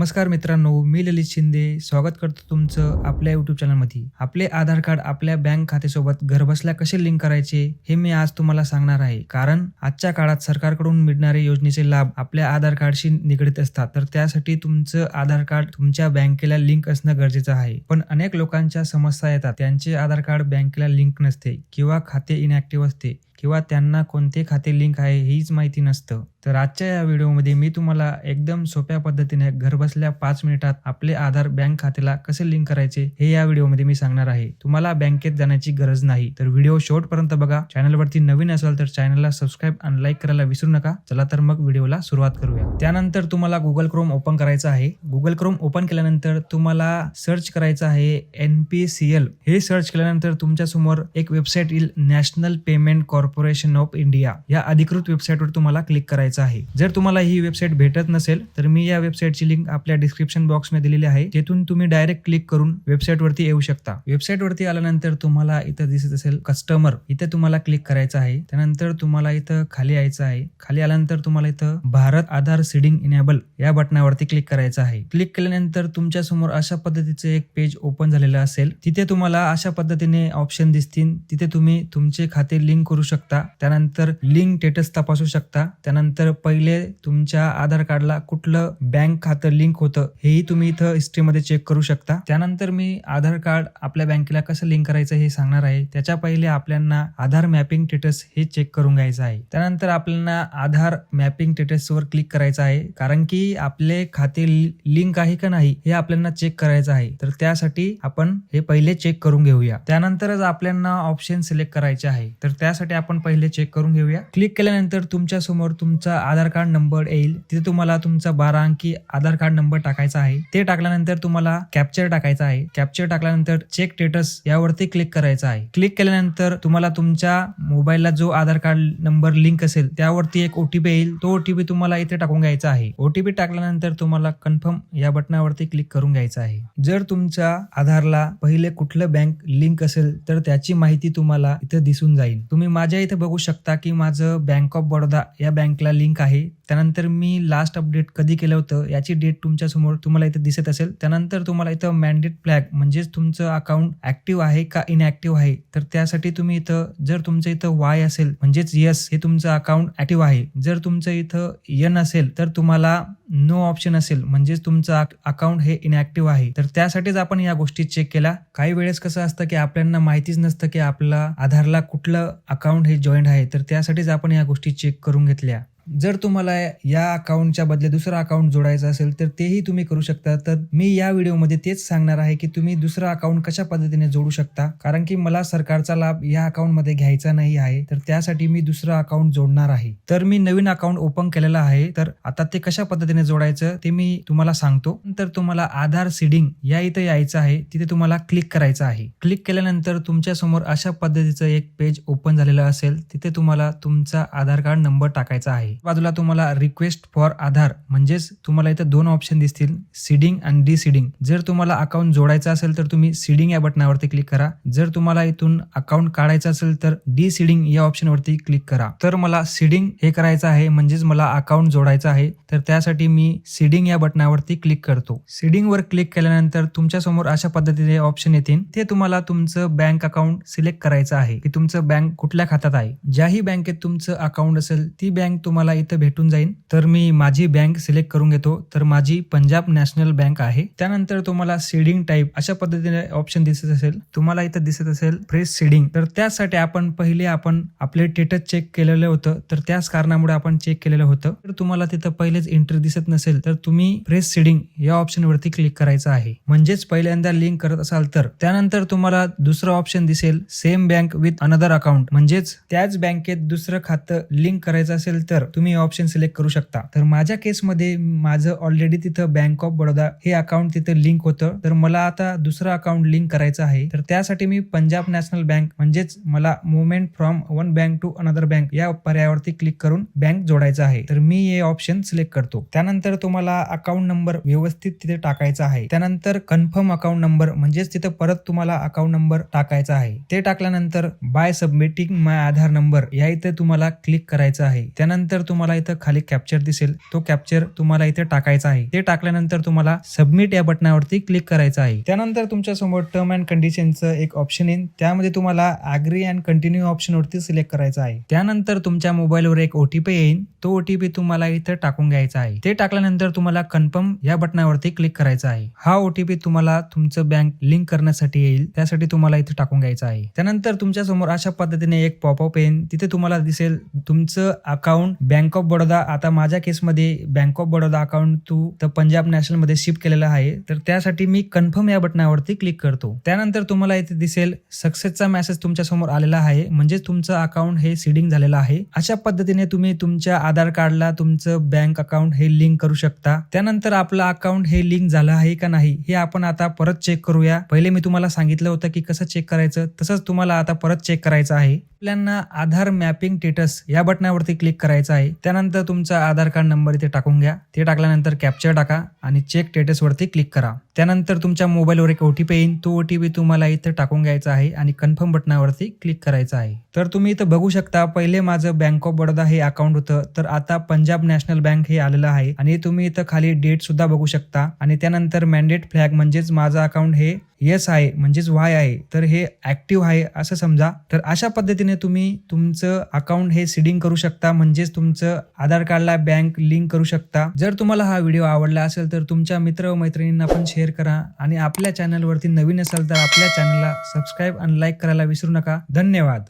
नमस्कार मित्रांनो, मी ललित शिंदे स्वागत करतो तुमचं आपल्या YouTube चॅनलमध्ये. आपले आधार कार्ड आपल्या बँक खात्यासोबत घरबसल्या कसे लिंक करायचे हे मी आज तुम्हाला सांगणार आहे. कारण आजच्या काळात सरकारकडून मिळणारे योजनेचे लाभ आपल्या आधार कार्डशी निगडीत असतात. तर त्यासाठी तुमचं आधार कार्ड तुमच्या बँकेला लिंक असणं गरजेचं आहे. पण अनेक लोकांच्या समस्या येतात. त्यांचे आधार कार्ड बँकेला लिंक नसते किंवा खाते इनॅक्टिव्ह असते किंवा त्यांना कोणते खाते लिंक आहे हेच माहिती नसतं. तर आजच्या या व्हिडिओमध्ये मी तुम्हाला एकदम सोप्या पद्धतीने घरबसल्या 5 मिनिटात आपले आधार बँक खात्याला कसे लिंक करायचे हे या व्हिडिओमध्ये मी सांगणार आहे. तुम्हाला बँकेत जाण्याची गरज नाही. तर व्हिडिओ शेवटपर्यंत बघा. चॅनलवरती नवीन असाल तर चॅनलला सबस्क्राईब आणि लाईक करायला विसरू नका. चला तर मग व्हिडिओला सुरुवात करूया. त्यानंतर तुम्हाला गुगल क्रोम ओपन करायचं आहे. गुगल क्रोम ओपन केल्यानंतर तुम्हाला सर्च करायचं आहे NPCL. हे सर्च केल्यानंतर तुमच्या समोर एक वेबसाईट येईल, national payment corporation of India. या अधिकृत वेबसाईटवर तुम्हाला क्लिक करायचं आहे. जर तुम्हाला ही वेबसाईट भेटत नसेल तर मी या वेबसाईटची लिंक आपल्या डिस्क्रिप्शन बॉक्समध्ये दिलेली आहे. तिथून तुम्ही डायरेक्ट क्लिक करून वेबसाईट वरती येऊ शकता. वेबसाईट वरती आल्यानंतर तुम्हाला इथं दिसत असेल कस्टमर, इथे तुम्हाला क्लिक करायचं आहे. त्यानंतर तुम्हाला इथं खाली यायचं आहे. खाली आल्यानंतर तुम्हाला इथं भारत आधार सीडिंग इनेबल या बटनावरती क्लिक करायचं आहे. क्लिक केल्यानंतर तुमच्या समोर अशा पद्धतीचं एक पेज ओपन झालेलं असेल. तिथे तुम्हाला अशा पद्धतीने ऑप्शन दिसतील. तिथे तुम्ही तुमचे खाते लिंक करू शकता. त्यानंतर लिंक स्टेटस तपासू शकता. त्यानंतर पहिले तुमच्या आधार कार्डला कुठलं बँक खातं लिंक होतं हेही तुम्ही इथं हिस्ट्रीमध्ये चेक करू शकता. त्यानंतर मी आधार कार्ड आपल्या बँकेला कसं लिंक करायचं हे सांगणार आहे. त्याच्या पहिले आपल्याला आधार मॅपिंग स्टेटस हे चेक करून घ्यायचं आहे. त्यानंतर आपल्याला आधार मॅपिंग स्टेटसवर क्लिक करायचं आहे. कारण की आपले खाते लिंक आहे का नाही हे आपल्याला चेक करायचं आहे. तर त्यासाठी आपण हे पहिले चेक करून घेऊया. त्यानंतरच आपल्याला ऑप्शन सिलेक्ट करायचे आहे. तर त्यासाठी आपण पहिले चेक करून घेऊया. क्लिक केल्यानंतर तुमच्या समोर तुमचा आधार कार्ड नंबर येईल. तिथे तुम्हाला तुमचा 12 अंकी आधार कार्ड नंबर टाकायचा आहे. ते टाकल्यानंतर तुम्हाला कॅप्चर टाकायचा आहे. कॅप्चर टाकल्यानंतर चेक स्टेटस यावरती क्लिक करायचं आहे. क्लिक केल्यानंतर तुम्हाला तुमच्या मोबाईलला जो आधार कार्ड नंबर लिंक असेल त्यावरती एक OTP येईल. तो OTP तुम्हाला इथे टाकून घ्यायचा आहे. OTP टाकल्यानंतर तुम्हाला कन्फर्म या बटनावरती क्लिक करून घ्यायचं आहे. जर तुमच्या आधारला पहिले कुठलं बँक लिंक असेल तर त्याची माहिती तुम्हाला इथे दिसून जाईल. तुम्ही माझ्या इथे बघू शकता की माझं बँक ऑफ बडोदा या बँकला लिंक आहे. त्यानंतर मी लास्ट अपडेट कधी केलं होतं याची डेट तुमच्या समोर तुम्हाला इथे दिसत असेल. त्यानंतर तुम्हाला इथं मॅन्डेट फ्लॅग म्हणजेच तुमचं अकाउंट ऍक्टिव्ह आहे का इनॅक्टिव्ह आहे. तर त्यासाठी तुम्ही इथं जर तुमचं इथं Y असेल म्हणजेच येस हे तुमचं अकाउंट ऍक्टिव्ह आहे. जर तुमचं इथं N असेल तर तुम्हाला नो ऑप्शन असेल म्हणजेच तुमचं अकाउंट हे इनॅक्टिव्ह आहे. तर त्यासाठीच आपण या गोष्टी चेक केल्या. काही वेळेस कसं असतं की आपल्याला माहितीच नसतं की आपला आधारला कुठलं अकाउंट हे जॉईंट आहे. तर त्यासाठीच आपण या गोष्टी चेक करून घेतल्या. जर तुम्हाला या अकाउंटच्या बदले दुसरं अकाउंट जोडायचं असेल तर तेही तुम्ही करू शकता. तर मी या व्हिडिओमध्ये तेच सांगणार आहे की तुम्ही दुसरं अकाउंट कशा पद्धतीने जोडू शकता. कारण की मला सरकारचा लाभ या अकाउंटमध्ये घ्यायचा नाही आहे. तर त्यासाठी मी दुसरं अकाउंट जोडणार आहे. तर मी नवीन अकाउंट ओपन केलेलं आहे. तर आता ते कशा पद्धतीने जोडायचं ते मी तुम्हाला सांगतो. नंतर तुम्हाला आधार सीडिंग या इथं यायचं आहे. तिथे तुम्हाला क्लिक करायचं आहे. क्लिक केल्यानंतर तुमच्या समोर अशा पद्धतीचं एक पेज ओपन झालेलं असेल. तिथे तुम्हाला तुमचा आधार कार्ड नंबर टाकायचा आहे. बाजूला तुम्हाला रिक्वेस्ट फॉर आधार म्हणजेच तुम्हाला इथं 2 ऑप्शन दिसतील, सीडिंग आणि डिसीडिंग. जर तुम्हाला अकाउंट जोडायचं असेल तर तुम्ही सीडिंग या बटनावरती क्लिक करा. जर तुम्हाला इथून अकाउंट काढायचं असेल तर डिसीडिंग या ऑप्शनवरती क्लिक करा. तर मला सीडिंग हे करायचं आहे म्हणजेच मला अकाउंट जोडायचं आहे. तर त्यासाठी मी सीडिंग या बटनावरती क्लिक करतो. सीडिंग वर क्लिक केल्यानंतर तुमच्या समोर अशा पद्धतीने ऑप्शन येतील. ते तुम्हाला तुमचं बँक अकाउंट सिलेक्ट करायचं आहे की तुमचं बँक कुठल्या खात्यात आहे. ज्याही बँकेत तुमचं अकाउंट असेल ती बँक तुम्हाला इथं भेटून जाईल. तर मी माझी बँक सिलेक्ट करून घेतो. तर माझी पंजाब नॅशनल बँक आहे. त्यानंतर तुम्हाला सीडिंग टाईप अशा पद्धतीने ऑप्शन दिसत असेल. तुम्हाला इथं दिसत असेल प्रेस सीडिंग. तर त्यासाठी आपण आपले स्टेटस चेक केलेलं होतं. तर त्याच कारणामुळे आपण चेक केलेलं होतं. तर तुम्हाला तिथं पहिलेच एंट्री दिसत नसेल तर तुम्ही प्रेस सीडिंग या ऑप्शन वरती क्लिक करायचं आहे. म्हणजेच पहिल्यांदा लिंक करत असाल तर. त्यानंतर तुम्हाला दुसरं ऑप्शन दिसेल same bank with another account म्हणजेच त्याच बँकेत दुसरं खातं लिंक करायचं असेल तर तुम्ही ऑप्शन सिलेक्ट करू शकता. तर माझ्या केसमध्ये माझं ऑलरेडी तिथं बँक ऑफ बडोदा हे अकाउंट तिथं लिंक होतं. तर मला आता दुसरं अकाउंट लिंक करायचं आहे. तर त्यासाठी मी पंजाब नॅशनल बँक म्हणजेच मला movement from one bank to another bank या पर्यायावरती क्लिक करून बँक जोडायचं आहे. तर मी हे ऑप्शन सिलेक्ट करतो. त्यानंतर तुम्हाला अकाउंट नंबर व्यवस्थित तिथे टाकायचा आहे. त्यानंतर कन्फर्म अकाउंट नंबर म्हणजेच तिथे परत तुम्हाला अकाउंट नंबर टाकायचा आहे. ते टाकल्यानंतर बाय सबमिटिंग माय आधार नंबर या इथे तुम्हाला क्लिक करायचं आहे. त्यानंतर तुम्हाला इथं खाली कॅप्चर दिसेल, तो कॅप्चर तुम्हाला इथे टाकायचा आहे. ते टाकल्यानंतर तुम्हाला सबमिट या बटनावरती क्लिक करायचं आहे. त्यानंतर तुमच्या समोर टर्म अँड कंडिशनचं एक ऑप्शन येईल, त्यामध्ये तुम्हाला ॲग्री अँड कंटिन्यू ऑप्शनवरती सिलेक्ट करायचं आहे. त्यानंतर तुमच्या मोबाईलवर एक OTP येईल, तो OTP तुम्हाला इथं टाकून घ्यायचा आहे. ते टाकल्यानंतर तुम्हाला कन्फर्म या बटनावरती क्लिक करायचं आहे. हा OTP तुम्हाला तुमचं बँक लिंक करण्यासाठी येईल, त्यासाठी तुम्हाला इथे टाकून घ्यायचा आहे. त्यानंतर तुमच्या समोर अशा पद्धतीने एक पॉपअप येईल, तिथे तुम्हाला दिसेल तुमचं अकाउंट बँक ऑफ बडोदा, आता माझ्या केसमध्ये बँक ऑफ बडोदा अकाउंट तर पंजाब नॅशनल मध्ये शिफ्ट केलेलं आहे, तर त्यासाठी मी कन्फर्म या बटनावरती क्लिक करतो. त्यानंतर तुम्हाला इथे दिसेल सक्सेसचा मेसेज तुमच्या समोर आलेला आहे, म्हणजे तुमचं अकाउंट हे सीडिंग झालेलं आहे. अशा पद्धतीने तुम्ही तुमच्या आधार कार्डला तुमचं बँक अकाउंट हे लिंक करू शकता. त्यानंतर आपलं अकाउंट हे लिंक झालं आहे का नाही हे आपण आता परत चेक करूया. पहिले मी तुम्हाला सांगितलं होतं की कसं चेक करायचं, तसंच तुम्हाला आता परत चेक करायचं आहे. आपल्याला आधार मॅपिंग स्टेटस या बटनावरती क्लिक करायचं आहे. त्यानंतर तुमचा आधार कार्ड नंबर इथे टाकून घ्या. ते टाकल्यानंतर कॅप्चर टाका आणि चेक स्टेटस वरती क्लिक करा. त्यानंतर तुमच्या मोबाईलवर एक OTP येईल, तो OTP तुम्हाला इथे टाकून घ्यायचा आहे आणि कन्फर्म बटनावरती क्लिक करायचं आहे. तर तुम्ही इथं बघू शकता, पहिले माझं बँक ऑफ बडोदा हे अकाउंट होतं, तर आता पंजाब नॅशनल बँक हे आलेलं आहे आणि तुम्ही इथं खाली डेट सुद्धा बघू शकता. आणि त्यानंतर मॅन्डेट फ्लॅग म्हणजेच माझं अकाउंट हे येस आहे म्हणजेच Y आहे, तर हे ऍक्टिव्ह आहे असं समजा. तर अशा पद्धतीने तुम्ही तुमचं अकाउंट हे सीडिंग करू शकता, म्हणजेच तुमचं आधार कार्डला बँक लिंक करू शकता. जर तुम्हाला हा व्हिडिओ आवडला असेल तर तुमच्या मित्र व मैत्रिणींना पण शेअर करा आणि आपल्या चॅनलवरती नवीन असाल तर आपल्या चॅनलला सबस्क्राईब आणि लाईक करायला विसरू नका. धन्यवाद.